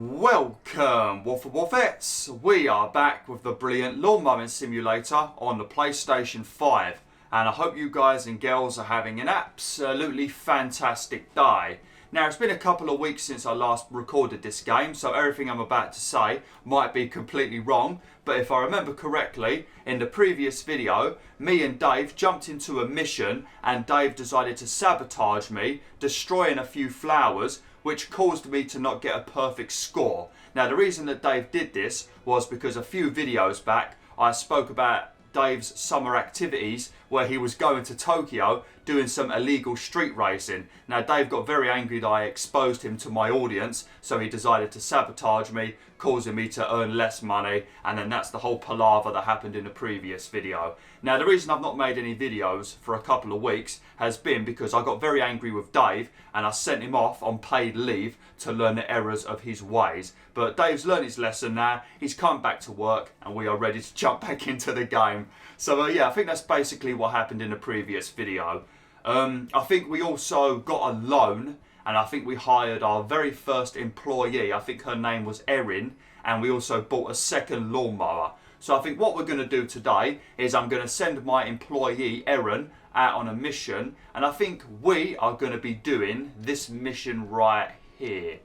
Welcome, WolfTheWolfettes. We are back with the brilliant lawn mowing simulator on the PlayStation 5, and I hope you guys and girls are having an absolutely fantastic day. Now, it's been a couple of weeks since I last recorded this game, so everything I'm about to say might be completely wrong, but if I remember correctly, in the previous video, me and Dave jumped into a mission and Dave decided to sabotage me, destroying a few flowers, which caused me to not get a perfect score. Now, the reason that Dave did this was because a few videos back, I spoke about Dave's summer activities where he was going to Tokyo doing some illegal street racing. Now, Dave got very angry that I exposed him to my audience, so he decided to sabotage me, causing me to earn less money, and then that's the whole palaver that happened in the previous video. Now, the reason I've not made any videos for a couple of weeks has been because I got very angry with Dave and I sent him off on paid leave to learn the errors of his ways. But Dave's learned his lesson now, he's come back to work and we are ready to jump back into the game. So yeah, I think that's basically what happened in the previous video. I think we also got a loan, and I think we hired our very first employee. I think her name was Erin, and we also bought a second lawnmower. So I think what we're going to do today is I'm going to send my employee Erin out on a mission, and I think we are going to be doing this mission right here.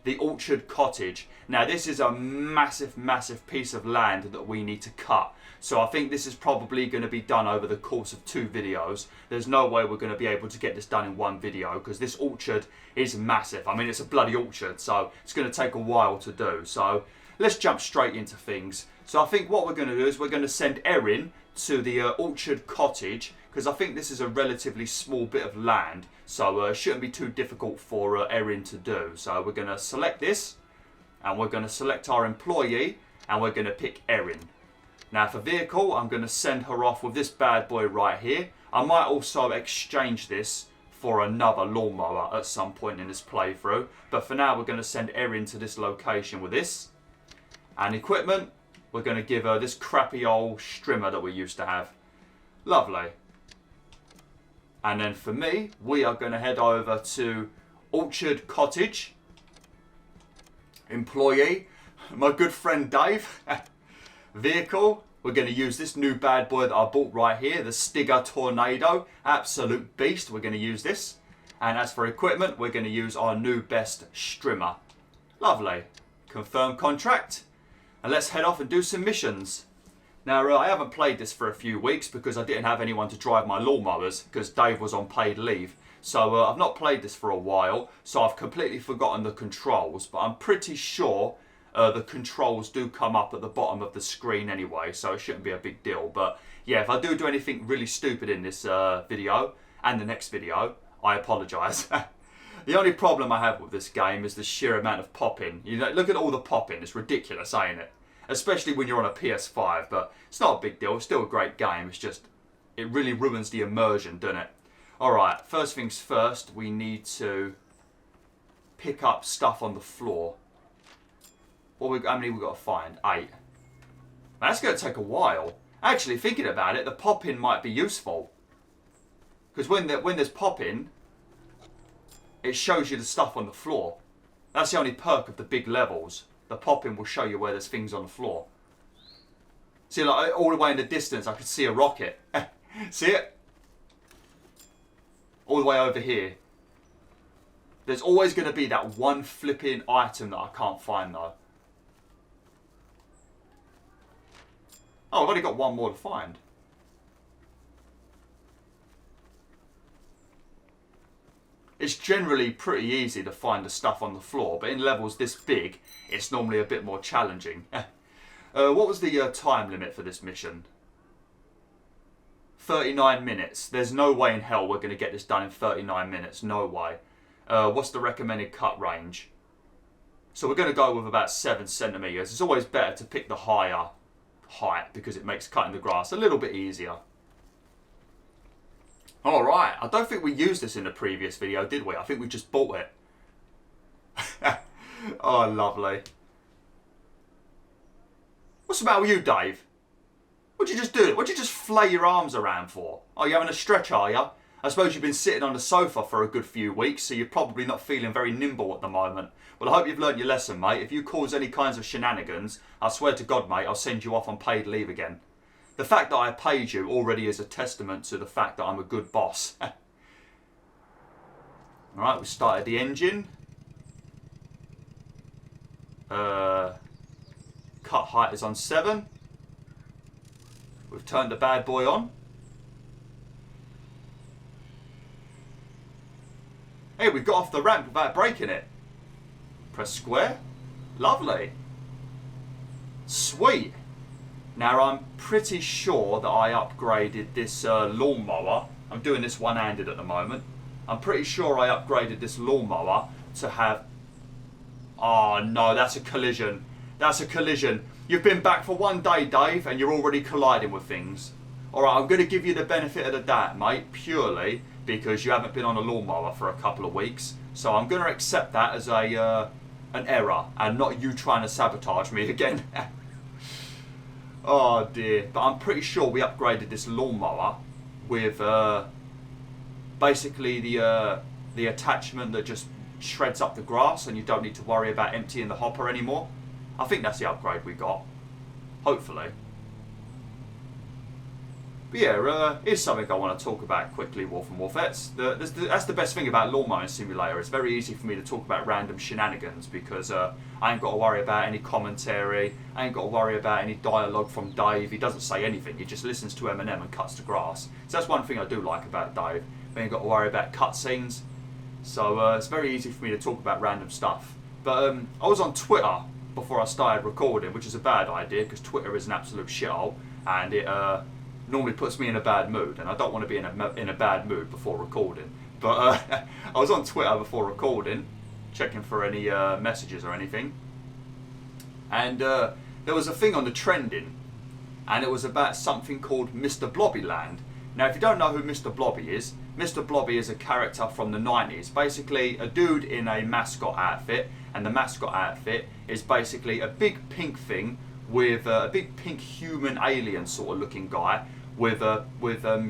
The Orchard Cottage. Now, this is a massive piece of land that we need to cut. So I think this is probably going to be done over the course of 2 videos. There's no way we're going to be able to get this done in 1 video because this orchard is massive. I mean, it's a bloody orchard, so it's going to take a while to do. So let's jump straight into things. So I think what we're going to do is we're going to send Erin to the Orchard Cottage because I think this is a relatively small bit of land. So it shouldn't be too difficult for Erin to do. So we're going to select this and we're going to select our employee and we're going to pick Erin. Now for vehicle, I'm going to send her off with this bad boy right here. I might also exchange this for another lawnmower at some point in this playthrough. But for now, we're going to send Erin to this location with this. And equipment, we're going to give her this crappy old strimmer that we used to have. Lovely. And then for me, we are going to head over to Orchard Cottage. Employee, my good friend Dave. Vehicle, we're going to use this new bad boy that I bought right here, the Stiga Tornado. Absolute beast, we're going to use this. And as for equipment, we're going to use our new best strimmer. Lovely. Confirm contract. And let's head off and do some missions. Now, I haven't played this for a few weeks because I didn't have anyone to drive my lawnmowers because Dave was on paid leave. So I've not played this for a while, so I've completely forgotten the controls. But I'm pretty sure the controls do come up at the bottom of the screen anyway, so it shouldn't be a big deal. But yeah, if I do anything really stupid in this video and the next video, I apologise. The only problem I have with this game is the sheer amount of popping. You know, look at all the popping. It's ridiculous, ain't it? Especially when you're on a PS5, but it's not a big deal. It's still a great game. It's just, it really ruins the immersion, doesn't it? Alright, first things first, we need to pick up stuff on the floor. How many we got to find? 8. That's going to take a while. Actually, thinking about it, the pop-in might be useful. Because when there's pop-in, it shows you the stuff on the floor. That's the only perk of the big levels. The pop-in will show you where there's things on the floor. See, like all the way in the distance, I could see a rocket. See it? All the way over here. There's always going to be that one flipping item that I can't find, though. Oh, I've only got 1 more to find. It's generally pretty easy to find the stuff on the floor, but in levels this big, it's normally a bit more challenging. What was the time limit for this mission? 39 minutes. There's no way in hell we're going to get this done in 39 minutes. No way. What's the recommended cut range? So we're going to go with about 7 centimetres. It's always better to pick the higher height because it makes cutting the grass a little bit easier. Alright, I don't think we used this in the previous video, did we? I think we just bought it. Oh, lovely. What's the matter with you, Dave? What'd you just do? What'd you just flay your arms around for? Oh, you having a stretch, are you? I suppose you've been sitting on the sofa for a good few weeks, so you're probably not feeling very nimble at the moment. Well, I hope you've learnt your lesson, mate. If you cause any kinds of shenanigans, I swear to God, mate, I'll send you off on paid leave again. The fact that I paid you already is a testament to the fact that I'm a good boss. Alright, we started the engine. Cut height is on 7. We've turned the bad boy on. Hey, we got off the ramp without breaking it. Press square. Lovely. Sweet. Now, I'm pretty sure that I upgraded this lawnmower. I'm doing this one-handed at the moment. I'm pretty sure I upgraded this lawnmower to have... Oh, no, that's a collision. That's a collision. You've been back for one day, Dave, and you're already colliding with things. Alright, I'm going to give you the benefit of the doubt, mate, purely because you haven't been on a lawnmower for a couple of weeks. So I'm going to accept that as a an error and not you trying to sabotage me again. Oh dear. But I'm pretty sure we upgraded this lawnmower with basically the attachment that just shreds up the grass and you don't need to worry about emptying the hopper anymore. I think that's the upgrade we got. Hopefully. But yeah, here's something I want to talk about quickly, Wolf and Wolfettes. That's the best thing about Lawn Mowing Simulator. It's very easy for me to talk about random shenanigans because I ain't got to worry about any commentary. I ain't got to worry about any dialogue from Dave. He doesn't say anything. He just listens to Eminem and cuts the grass. So that's one thing I do like about Dave. We ain't got to worry about cutscenes. So it's very easy for me to talk about random stuff. But I was on Twitter before I started recording, which is a bad idea because Twitter is an absolute shithole and it normally puts me in a bad mood, and I don't want to be in a bad mood before recording. But I was on Twitter before recording, checking for any messages or anything, and there was a thing on the trending, and it was about something called Mr. Blobbyland. Now, if you don't know who Mr. Blobby is a character from the 90s, basically a dude in a mascot outfit, and the mascot outfit is basically a big pink thing with a big pink human alien sort of looking guy with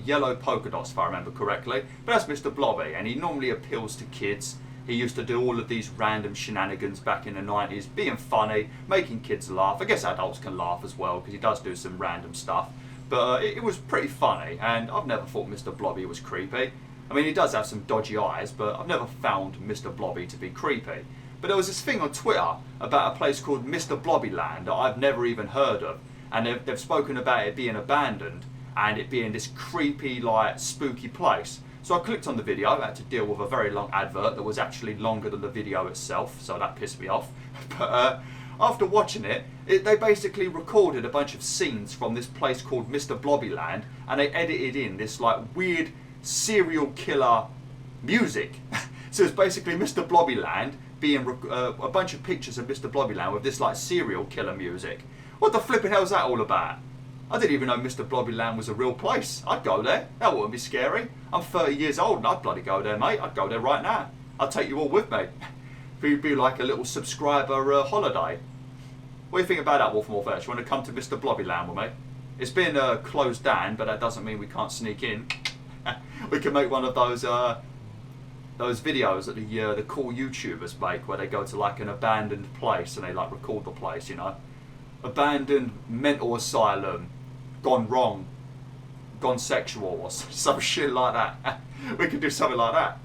yellow polka dots, if I remember correctly. But that's Mr. Blobby, and he normally appeals to kids. He used to do all of these random shenanigans back in the 90s, being funny, making kids laugh. I guess adults can laugh as well, because he does do some random stuff. But it was pretty funny, and I've never thought Mr. Blobby was creepy. I mean, he does have some dodgy eyes, but I've never found Mr. Blobby to be creepy. But there was this thing on Twitter about a place called Mr. Blobbyland that I've never even heard of. And they've spoken about it being abandoned and it being this creepy, like, spooky place. So I clicked on the video. I had to deal with a very long advert that was actually longer than the video itself, so that pissed me off. But after watching it, they basically recorded a bunch of scenes from this place called Mr. Blobbyland, and they edited in this, like, weird serial killer music. So it's basically Mr. Blobbyland being a bunch of pictures of Mr. Blobbyland with this, like, serial killer music. What the flipping hell's that all about? I didn't even know Mr. Blobbyland was a real place. I'd go there. That wouldn't be scary. I'm 30 years old and I'd bloody go there, mate. I'd go there right now. I'd take you all with me. It'd be like a little subscriber holiday. What do you think about that, Wolf and Wolfettes? You want to come to Mr. Blobbyland with me? It's been closed down, but that doesn't mean we can't sneak in. We can make one of those videos that the cool YouTubers make, where they go to like an abandoned place and they like record the place, you know, abandoned mental asylum, gone wrong, gone sexual, or some shit like that. We could do something like that.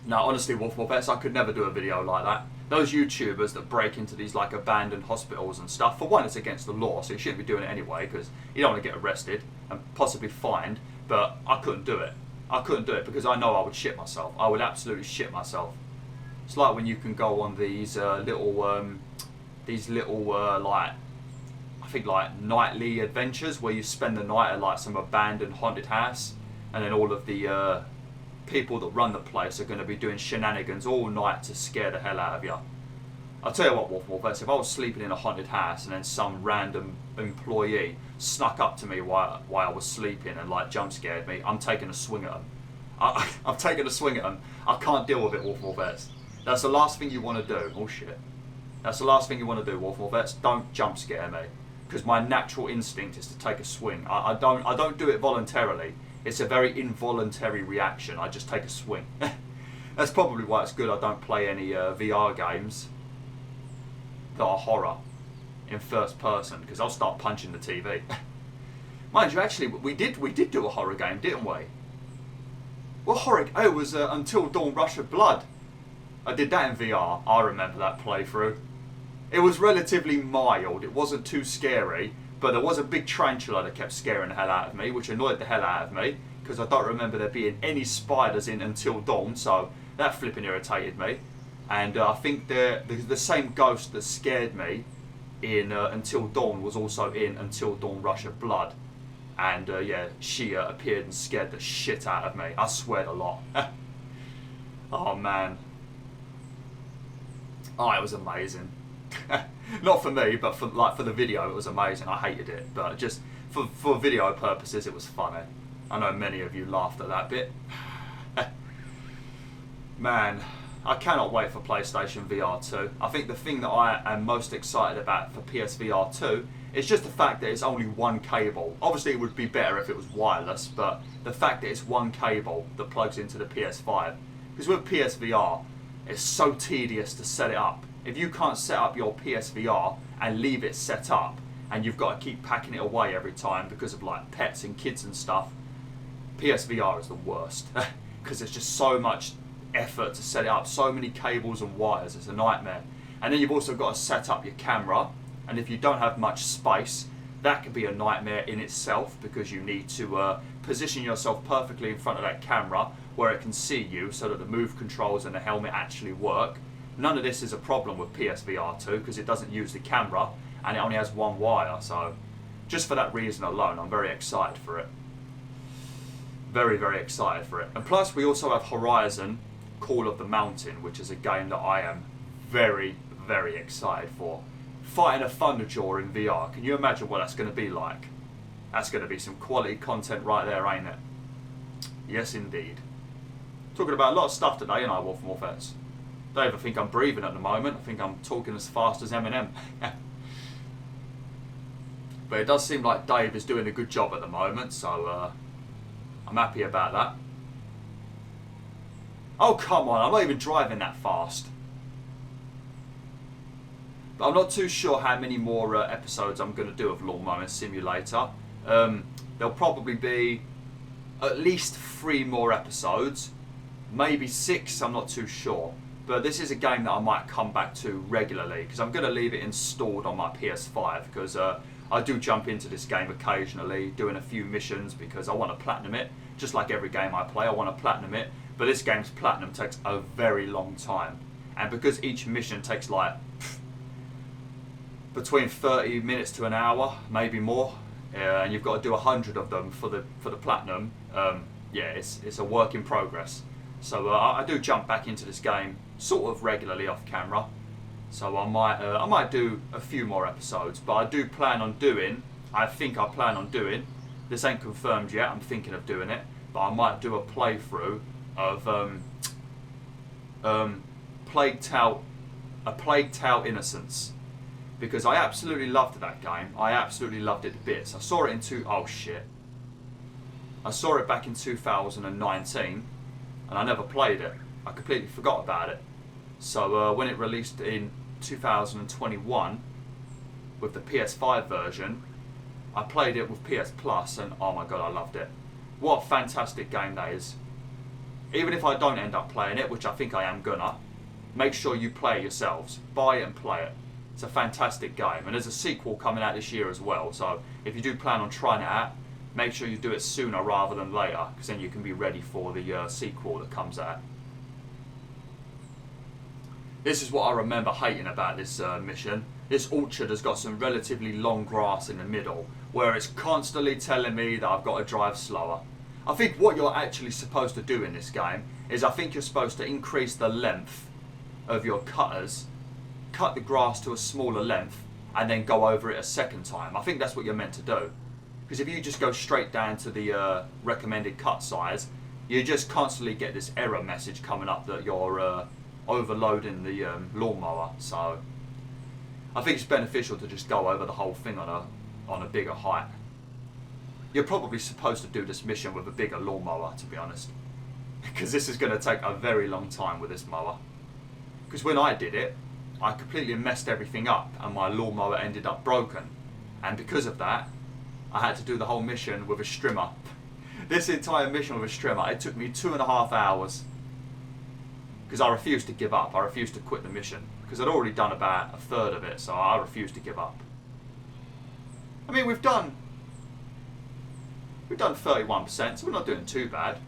No, honestly, Wolf Wolfettes, I could never do a video like that. Those YouTubers that break into these like abandoned hospitals and stuff, for one, it's against the law, so you shouldn't be doing it anyway because you don't want to get arrested and possibly fined. But I couldn't do it. I couldn't do it because I know I would shit myself. I would absolutely shit myself. It's like when you can go on these little like, I think like nightly adventures where you spend the night at like some abandoned haunted house, and then all of the people that run the place are going to be doing shenanigans all night to scare the hell out of you. I'll tell you what, Wolf Wolfettes, if I was sleeping in a haunted house and then some random employee snuck up to me while I was sleeping and like jump scared me, I'm taking a swing at them. I'm taking a swing at them. I can't deal with it, Wolf Wolfettes. That's the last thing you want to do. Oh shit. That's the last thing you want to do, Wolf Wolfettes. Don't jump scare me, because my natural instinct is to take a swing. I don't do it voluntarily. It's a very involuntary reaction. I just take a swing. That's probably why it's good I don't play any VR games that are horror in first person, because I'll start punching the TV. Mind you, actually, we did do a horror game, didn't we? What horror? Oh, it was Until Dawn Rush of Blood. I did that in VR. I remember that playthrough. It was relatively mild. It wasn't too scary, but there was a big tarantula that kept scaring the hell out of me, which annoyed the hell out of me, because I don't remember there being any spiders in Until Dawn, so that flipping irritated me. And I think the same ghost that scared me in Until Dawn was also in Until Dawn Rush of Blood. And yeah, she appeared and scared the shit out of me. I sweared a lot. Oh man. Oh, it was amazing. Not for me, but for the video, it was amazing. I hated it, but just for video purposes, it was funny. I know many of you laughed at that bit. Man, I cannot wait for PlayStation VR 2. I think the thing that I am most excited about for PSVR 2 is just the fact that it's only one cable. Obviously it would be better if it was wireless, but the fact that it's one cable that plugs into the PS5. Because with PSVR, it's so tedious to set it up. If you can't set up your PSVR and leave it set up, and you've got to keep packing it away every time because of like pets and kids and stuff, PSVR is the worst. Because there's just so much effort to set it up, so many cables and wires, it's a nightmare. And then you've also got to set up your camera, and if you don't have much space, that can be a nightmare in itself, because you need to position yourself perfectly in front of that camera where it can see you, so that the move controls and the helmet actually work. None of this is a problem with PSVR 2 because it doesn't use the camera and it only has one wire, so just for that reason alone I'm very excited for it. Very, very excited for it. And plus we also have Horizon Call of the Mountain, which is a game that I am very, very excited for. Fighting a Thunderjaw in VR, can you imagine what that's going to be like? That's going to be some quality content right there, ain't it? Yes indeed. Talking about a lot of stuff today, and I BwolfTheWolf. Don't even think I'm breathing at the moment. I think I'm talking as fast as Eminem. But it does seem like Dave is doing a good job at the moment, so I'm happy about that. Oh come on, I'm not even driving that fast. But I'm not too sure how many more episodes I'm going to do of Lawn Mowing Simulator. There'll probably be at least 3 more episodes. Maybe 6, I'm not too sure. But this is a game that I might come back to regularly, because I'm going to leave it installed on my PS5, because I do jump into this game occasionally, doing a few missions, because I want to platinum it. Just like every game I play, I want to platinum it. But this game's platinum takes a very long time. And because each mission takes like between 30 minutes to an hour, maybe more, and you've got to do 100 of them for the platinum, yeah, it's a work in progress. So I do jump back into this game sort of regularly off camera. So I might do a few more episodes, but I do plan on doing, I plan on doing, this ain't confirmed yet, I'm thinking of doing it, but I might do a playthrough of A Plague Tale Innocence, because I absolutely loved that game. I absolutely loved it to bits. I saw it I saw it back in 2019, and I never played it. I completely forgot about it. So when it released in 2021 with the PS5 version, I played it with PS Plus, and oh my god, I loved it. What a fantastic game that is. Even if I don't end up playing it, which I think I am gonna, make sure you play it yourselves. Buy it and play it. It's a fantastic game, and there's a sequel coming out this year as well, so if you do plan on trying it out, make sure you do it sooner rather than later, because then you can be ready for the sequel that comes out. This is what I remember hating about this mission. This orchard has got some relatively long grass in the middle, where it's constantly telling me that I've got to drive slower. I think what you're actually supposed to do in this game is I think you're supposed to increase the length of your cutters, cut the grass to a smaller length, and then go over it a second time. I think that's what you're meant to do. Because if you just go straight down to the recommended cut size, you just constantly get this error message coming up that you're overloading the lawnmower. So I think it's beneficial to just go over the whole thing on a bigger height. you're probably supposed to do this mission with a bigger lawnmower, to be honest. Because this is going to take a very long time with this mower. Because when I did it, I completely messed everything up and my lawnmower ended up broken. And because of that, I had to do the whole mission with a strimmer. This entire mission with a strimmer, it took me 2.5 hours. Because I refused to give up. I refused to quit the mission. Because I'd already done about a third of it, so I refused to give up. I mean, we've done 31%, so we're not doing too bad.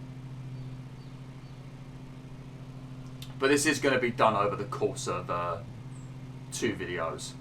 But this is going to be done over the course of 2 videos.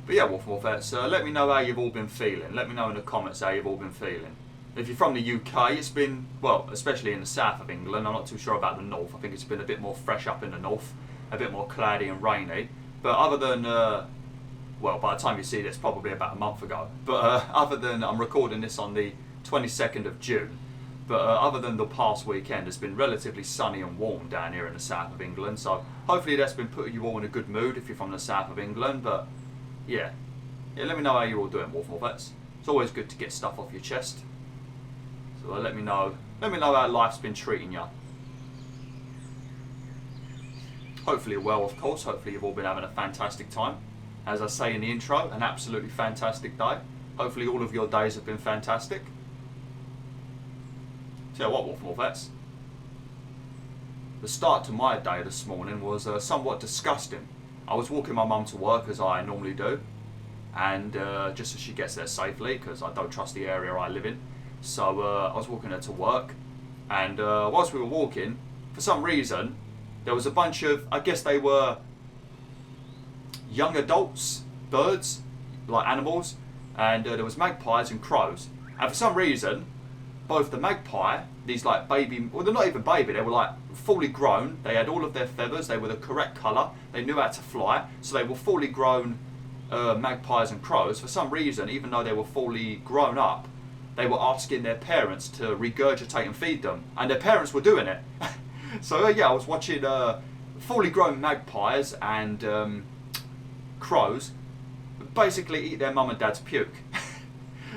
But yeah, WolfTheWolf, let me know how you've all been feeling. Let me know in the comments how you've all been feeling. If you're from the UK, it's been, well, especially in the south of England, I'm not too sure about the north. I think it's been a bit more fresh up in the north, a bit more cloudy and rainy. But other than, well, by the time you see this, probably about a month ago. But other than, I'm recording this on the 22nd of June. But other than the past weekend, it's been relatively sunny and warm down here in the south of England. So hopefully that's been putting you all in a good mood if you're from the south of England. But yeah, let me know how you're all doing, WolfTheWolf. It's always good to get stuff off your chest. So let me know how life's been treating you. Hopefully well, of course. Hopefully you've all been having a fantastic time. As I say in the intro, an absolutely fantastic day. Hopefully all of your days have been fantastic. Tell you what, WolfTheWolf, the start to my day this morning was somewhat disgusting. I was walking my mum to work as I normally do, and just as she gets there safely, because I don't trust the area I live in. So I was walking her to work, and whilst we were walking, for some reason, there was a bunch of, I guess they were young adults, birds, like animals, and there was magpies and crows. And for some reason, both the magpie, these like baby, well they're not even baby, they were like fully grown, they had all of their feathers, they were the correct colour, they knew how to fly, so they were fully grown magpies and crows. For some reason, even though they were fully grown up, they were asking their parents to regurgitate and feed them, and their parents were doing it. So yeah, I was watching fully grown magpies and crows basically eat their mum and dad's puke.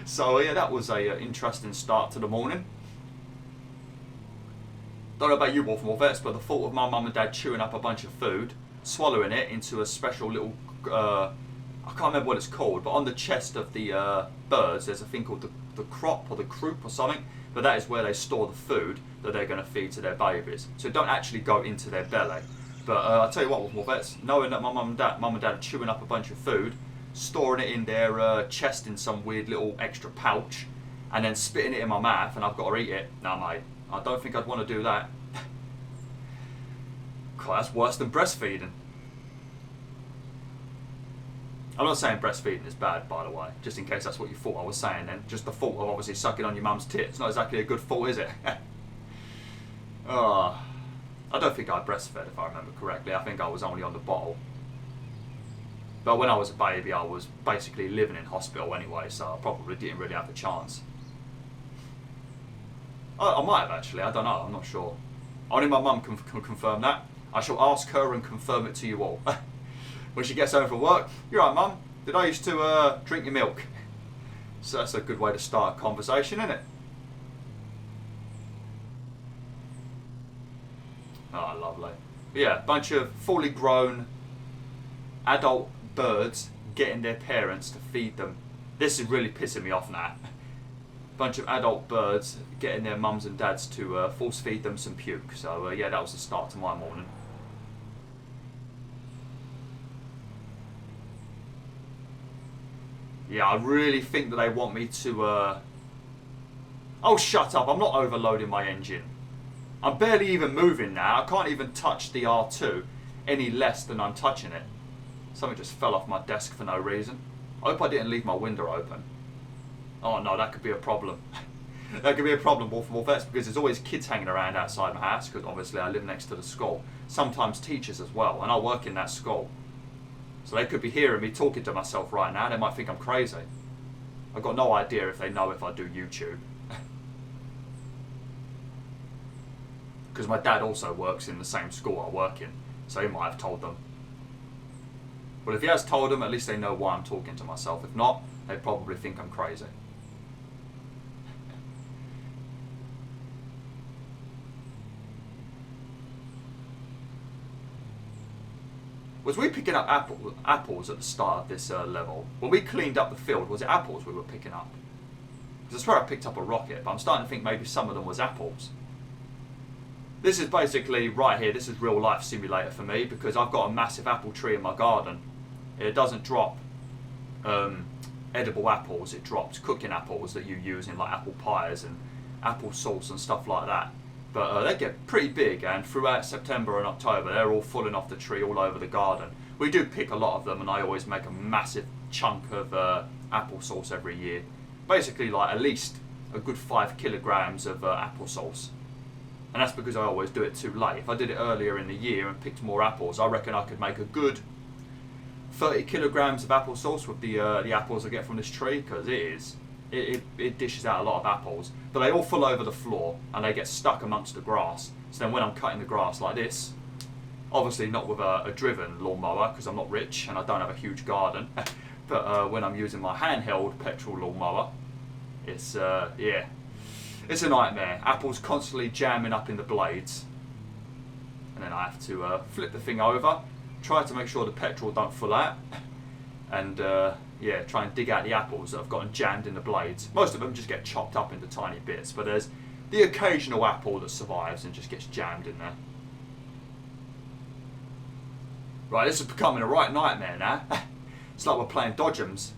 So yeah, that was a interesting start to the morning. Don't know about you, WolfTheWolf, but the thought of my mum and dad chewing up a bunch of food, swallowing it into a special little, I can't remember what it's called, but on the chest of the birds, there's a thing called the crop or the croup or something, but that is where they store the food that they're going to feed to their babies. So it don't actually go into their belly. But I'll tell you what, WolfTheWolf, knowing that my mum and dad are chewing up a bunch of food, storing it in their chest in some weird little extra pouch, and then spitting it in my mouth and I've got to eat it, nah mate, I don't think I'd want to do that. God, that's worse than breastfeeding. I'm not saying breastfeeding is bad, by the way, just in case that's what you thought I was saying then. Just the thought of obviously sucking on your mum's tits. Not exactly a good thought, is it? I don't think I breastfed, if I remember correctly. I think I was only on the bottle. But when I was a baby, I was basically living in hospital anyway, so I probably didn't really have the chance. I might have actually, I don't know, I'm not sure. Only my mum can confirm that. I shall ask her and confirm it to you all. When she gets home from work, "You're right, mum, did I used to drink your milk?" So that's a good way to start a conversation, isn't it? Oh, lovely. But yeah, bunch of fully grown adult birds getting their parents to feed them. This is really pissing me off now. Bunch of adult birds getting their mums and dads to force feed them some puke. So yeah, that was the start to my morning. Yeah, I really think that they want me to... Oh, shut up, I'm not overloading my engine. I'm barely even moving now. I can't even touch the R2 any less than I'm touching it. Something just fell off my desk for no reason. I hope I didn't leave my window open. Oh no, that could be a problem. That could be a problem, WolfTheWolf, because there's always kids hanging around outside my house, because obviously I live next to the school. Sometimes teachers as well, and I work in that school. So they could be hearing me talking to myself right now. They might think I'm crazy. I've got no idea if they know if I do YouTube. Because my dad also works in the same school I work in, so he might have told them. Well, if he has told them, at least they know why I'm talking to myself. If not, they probably think I'm crazy. Was we picking up apples at the start of this level? When we cleaned up the field, was it apples we were picking up? Because I swear I picked up a rocket, but I'm starting to think maybe some of them was apples. This is basically, right here, this is real life simulator for me, because I've got a massive apple tree in my garden. It doesn't drop edible apples, it drops cooking apples that you use in like apple pies and apple sauce and stuff like that. But they get pretty big, and throughout September and October they're all falling off the tree all over the garden. We do pick a lot of them, and I always make a massive chunk of apple sauce every year. Basically like at least a good 5 kilograms of apple sauce. And that's because I always do it too late. If I did it earlier in the year and picked more apples, I reckon I could make a good 30 kilograms of apple sauce with the apples I get from this tree, because it dishes out a lot of apples. But they all fall over the floor and they get stuck amongst the grass. So then when I'm cutting the grass like this, obviously not with a driven lawnmower because I'm not rich and I don't have a huge garden, but when I'm using my handheld petrol lawnmower, it's yeah, it's a nightmare. Apples constantly jamming up in the blades, and then I have to flip the thing over, try to make sure the petrol don't full out, and yeah, try and dig out the apples that have gotten jammed in the blades. Most of them just get chopped up into tiny bits, but there's the occasional apple that survives and just gets jammed in there. Right, this is becoming a right nightmare now. It's like we're playing dodgems.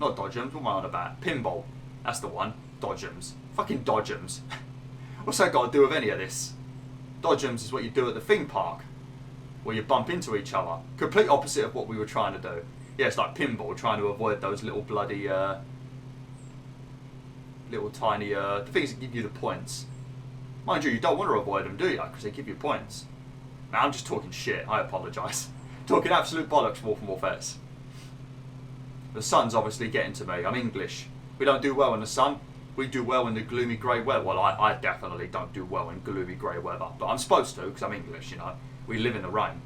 Not dodgems, what am I on about? Pinball. That's the one. Dodgems. Fucking dodgems. What's that got to do with any of this? Dodgems is what you do at the theme park, where you bump into each other. Complete opposite of what we were trying to do. Yeah, it's like pinball, trying to avoid those little bloody, little tiny, the things that give you the points. Mind you, you don't want to avoid them, do you? Because they give you points. Now, I'm just talking shit, I apologise. Talking absolute bollocks, BwolfTheWolf. The sun's obviously getting to me. I'm English. We don't do well in the sun. We do well in the gloomy grey weather. Well, I definitely don't do well in gloomy grey weather. But I'm supposed to, because I'm English, you know. We live in the rain.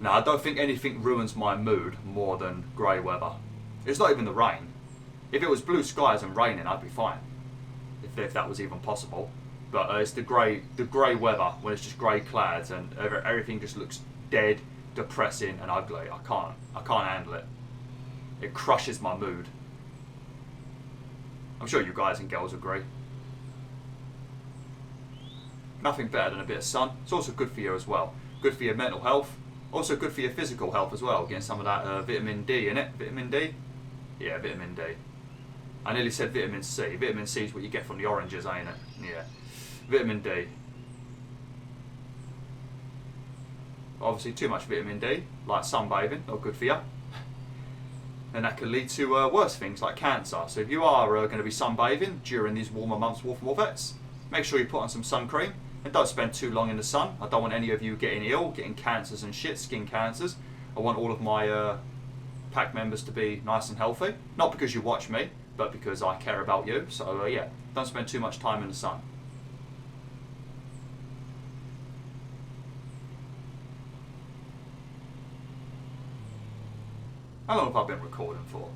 Now, I don't think anything ruins my mood more than grey weather. It's not even the rain. If it was blue skies and raining, I'd be fine. If that was even possible. But it's the grey weather, when it's just grey clouds and everything just looks dead, depressing and ugly. I can't handle it. It crushes my mood. I'm sure you guys and girls agree. Nothing better than a bit of sun. It's also good for you as well. Good for your mental health. Also good for your physical health as well. Getting some of that vitamin D in it. Vitamin D? Yeah, vitamin D. I nearly said vitamin C. Vitamin C is what you get from the oranges, ain't it? Yeah. Vitamin D. Obviously too much vitamin D, like sunbathing, not good for you. And that can lead to worse things like cancer. So if you are going to be sunbathing during these warmer months, BwolfTheWolf, make sure you put on some sun cream and don't spend too long in the sun. I don't want any of you getting ill, getting cancers and shit, skin cancers. I want all of my pack members to be nice and healthy. Not because you watch me, but because I care about you. So yeah, don't spend too much time in the sun. How long have I been recording for?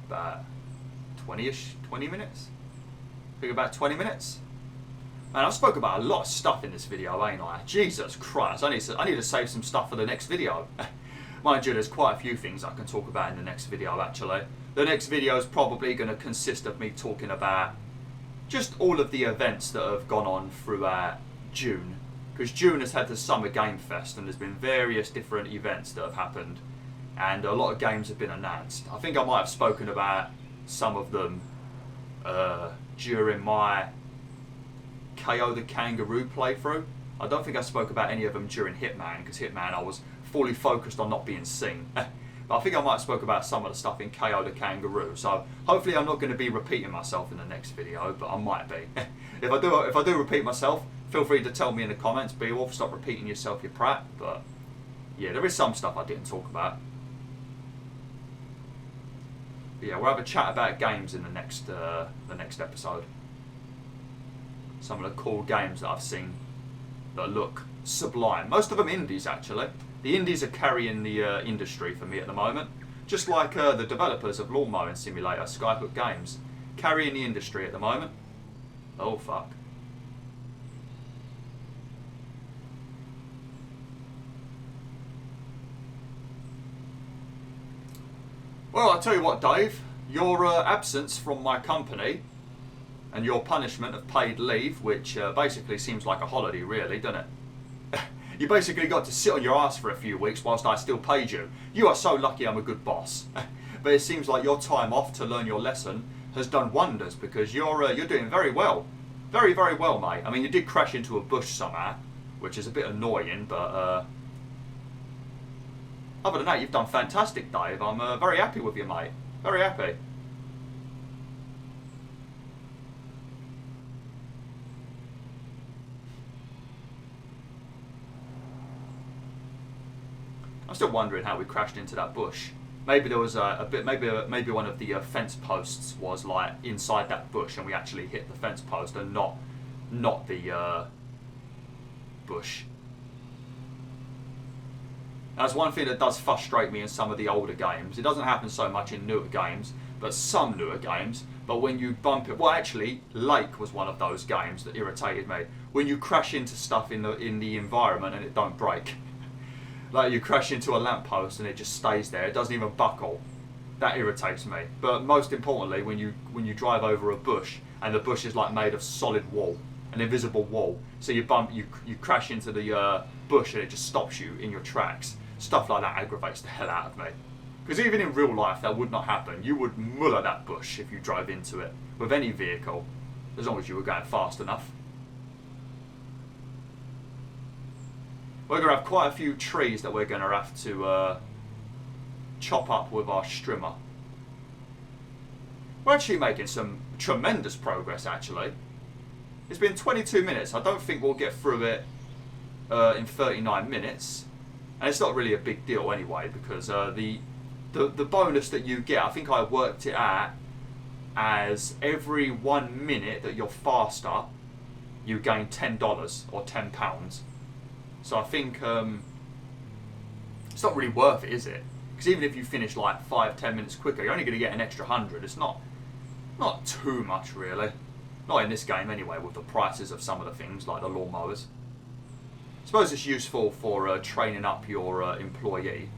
About 20 minutes? I think about 20 minutes. Man, I've spoke about a lot of stuff in this video, ain't I? Jesus Christ, I need to save some stuff for the next video. Mind you, there's quite a few things I can talk about in the next video, actually. The next video is probably going to consist of me talking about just all of the events that have gone on throughout June. Because June has had the Summer Game Fest and there's been various different events that have happened. And a lot of games have been announced. I think I might have spoken about some of them during my KO the Kangaroo playthrough. I don't think I spoke about any of them during Hitman, because Hitman I was fully focused on not being seen. But I think I might have spoke about some of the stuff in KO the Kangaroo. So hopefully I'm not going to be repeating myself in the next video, but I might be. If I do repeat myself, feel free to tell me in the comments, BwolfTheWolf, stop repeating yourself, you prat. But yeah, there is some stuff I didn't talk about. But yeah, we'll have a chat about games in the next episode. some of the cool games that I've seen that look sublime. Most of them indies, actually. The indies are carrying the industry for me at the moment. Just like the developers of Lawn Mowing Simulator, Skyhook Games, carrying the industry at the moment. Oh fuck. Well, I'll tell you what, Dave, your absence from my company and your punishment of paid leave, which basically seems like a holiday really, doesn't it? You basically got to sit on your ass for a few weeks whilst I still paid you. You are so lucky I'm a good boss. But it seems like your time off to learn your lesson has done wonders, because you're doing very well. Very, very well, mate. I mean, you did crash into a bush somehow, which is a bit annoying, but other than that, you've done fantastic, Dave. I'm very happy with you, mate. Very happy. I'm still wondering how we crashed into that bush. Maybe there was a bit. Maybe one of the fence posts was like inside that bush, and we actually hit the fence post and not the bush. That's one thing that does frustrate me in some of the older games. It doesn't happen so much in newer games, but some newer games. But when you bump it, well, actually, Lake was one of those games that irritated me. When you crash into stuff in the environment and it don't break. Like you crash into a lamppost and it just stays there. It doesn't even buckle. That irritates me. But most importantly, when you drive over a bush and the bush is like made of solid wall, an invisible wall. So you crash into the bush and it just stops you in your tracks. Stuff like that aggravates the hell out of me. Because even in real life, that would not happen. You would muller that bush if you drove into it with any vehicle, as long as you were going fast enough. We're going to have quite a few trees that we're going to have to chop up with our strimmer. We're actually making some tremendous progress, actually. It's been 22 minutes. I don't think we'll get through it in 39 minutes. And it's not really a big deal anyway, because the bonus that you get, I think I worked it out as every 1 minute that you're faster, you gain $10 or £10. So I think it's not really worth it, is it? Because even if you finish like 5-10 minutes quicker, you're only going to get an extra 100. It's not too much really. Not in this game anyway, with the prices of some of the things like the lawnmowers. I suppose it's useful for training up your employee.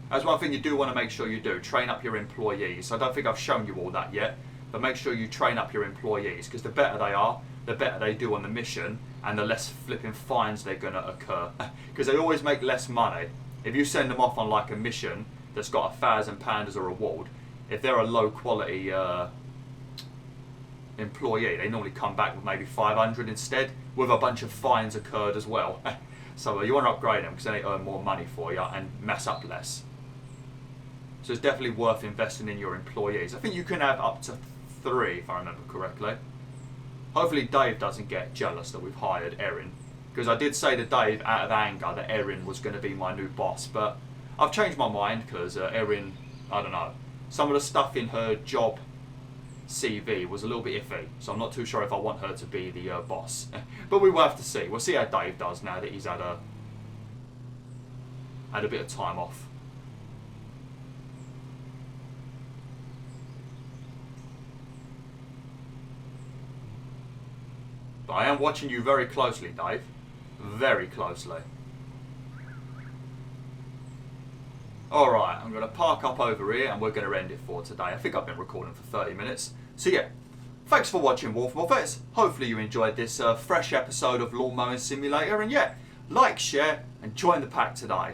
That's one thing you do want to make sure you do, train up your employees. I don't think I've shown you all that yet, but make sure you train up your employees, because the better they are, the better they do on the mission, and the less flipping fines they're going to occur. Because they always make less money. If you send them off on like a mission that's got £1,000 as a reward, if they're a low quality employee, they normally come back with maybe 500 instead, with a bunch of fines occurred as well. So you want to upgrade them because then they earn more money for you and mess up less. So it's definitely worth investing in your employees. I think you can have up to 3 if I remember correctly. Hopefully Dave doesn't get jealous that we've hired Erin, because I did say to Dave out of anger that Erin was going to be my new boss, but I've changed my mind because Erin, I don't know, some of the stuff in her job CV was a little bit iffy, so I'm not too sure if I want her to be the boss. But we will have to see. We'll see how Dave does now that he's had a bit of time off. But I am watching you very closely, Dave. Very closely. Alright, I'm going to park up over here and we're going to end it for today. I think I've been recording for 30 minutes. So yeah, thanks for watching BwolfTheWolf. Hopefully you enjoyed this fresh episode of Lawn Mowing Simulator. And yeah, like, share and join the pack today.